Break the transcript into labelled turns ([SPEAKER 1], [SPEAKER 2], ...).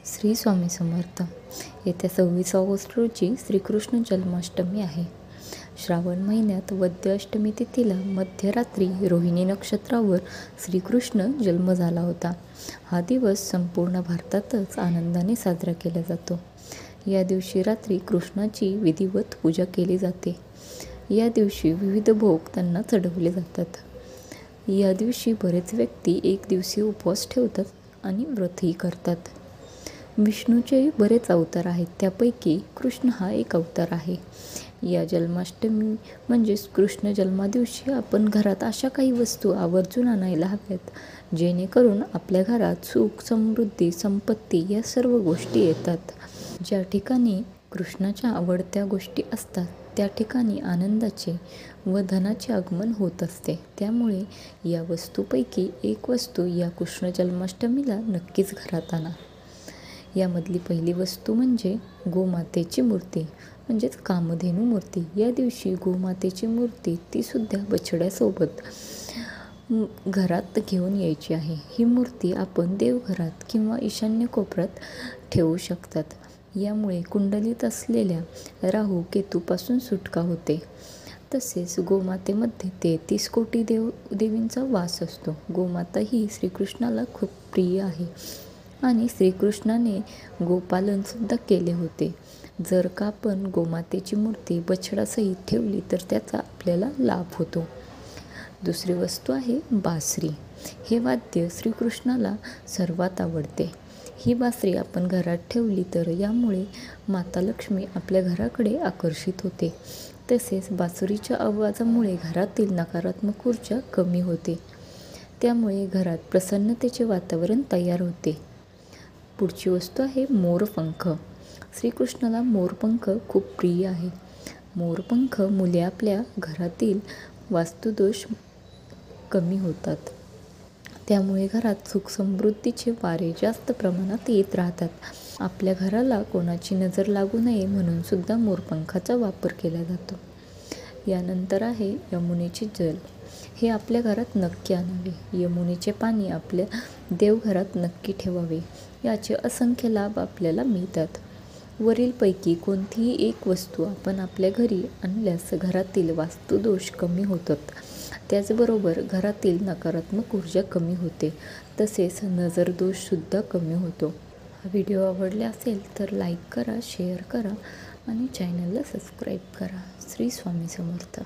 [SPEAKER 1] श्री स्वामी समर्थ. येत्या 26 ऑगस्ट रोजी श्रीकृष्ण जन्माष्टमी आहे. श्रावण महिन्यात वद्य अष्टमी तिथीला मध्यरात्री रोहिणी नक्षत्रावर श्रीकृष्ण जन्म झाला होता. हा दिवस संपूर्ण भारतातच आनंदाने साजरा केला जातो. या दिवशी रात्री कृष्णाची विधिवत पूजा केली जाते. या दिवशी विविध भोग त्यांना चढवले जातात. या दिवशी बरेच व्यक्ती एक दिवसीय उपवास ठेवतात आणि व्रतही करतात. विष्णूचे बरेच अवतार आहेत, त्यापैकी कृष्ण हा एक अवतार आहे. या जन्माष्टमी म्हणजेच कृष्ण जन्मादिवशी आपण घरात अशा काही वस्तू आवर्जून आणायला हव्यात, जेणेकरून आपल्या घरात सुख, समृद्धी, संपत्ती या सर्व गोष्टी येतात. ज्या ठिकाणी कृष्णाच्या आवडत्या गोष्टी असतात त्या ठिकाणी आनंदाचे व धनाचे आगमन होत असते. त्यामुळे या वस्तूपैकी एक वस्तू या कृष्ण जन्माष्टमीला नक्कीच घरात आणा. यामधली पहिली वस्तू म्हणजे गोमातेची मूर्ती म्हणजेच कामधेनू मूर्ती. या दिवशी गोमातेची मूर्ती तीसुद्धा बछड्यासोबत घरात घेऊन यायची आहे. ही मूर्ती आपण देवघरात किंवा ईशान्य कोपऱ्यात ठेवू शकतात. यामुळे कुंडलीत असलेल्या राहू केतूपासून सुटका होते. तसेच गोमातेमध्ये 33 कोटी देवींचा वास असतो. गोमाता ही श्रीकृष्णाला खूप प्रिय आहे आणि श्रीकृष्णाने गोपालनसुद्धा केले होते. जर का आपण गोमातेची मूर्ती बछडासहित ठेवली तर त्याचा आपल्याला लाभ होतो. दुसरी वस्तू आहे बासरी. हे वाद्य श्रीकृष्णाला सर्वात आवडते. ही बासरी आपण घरात ठेवली तर यामुळे माता लक्ष्मी आपल्या घराकडे आकर्षित होते. तसेच बासरीच्या आवाजामुळे घरातील नकारात्मक ऊर्जा कमी होते. त्यामुळे घरात प्रसन्नतेचे वातावरण तयार होते. पुढची वस्तू आहे मोरपंख. श्रीकृष्णाला मोरपंख खूप प्रिय आहे. मोरपंख मुले आपल्या घरातील वास्तुदोष कमी होतात. त्यामुळे घरात सुख समृद्धीचे वारे जास्त प्रमाणात येत राहतात. आपल्या घराला कोणाची नजर लागू नये म्हणून सुद्धा मोरपंखाचा वापर केला जातो. यानंतर आहे यमुनेचे जल. हे आपल्या घरात नक्की आणावे. यमुनेचे पाणी आपल्या देवघरात नक्की ठेवावे. याचे असंख्य लाभ आपल्याला मिळतात. वरीलपैकी कोणतीही एक वस्तू आपण आपल्या घरी आणल्यास घरातील वास्तुदोष कमी होतात. त्याचबरोबर घरातील नकारात्मक ऊर्जा कमी होते. तसेच नजरदोषसुद्धा कमी होतो. हा व्हिडिओ आवडला असेल तर लाईक करा, शेअर करा आणि चॅनलला सबस्क्राईब करा. श्री स्वामी समर्थ.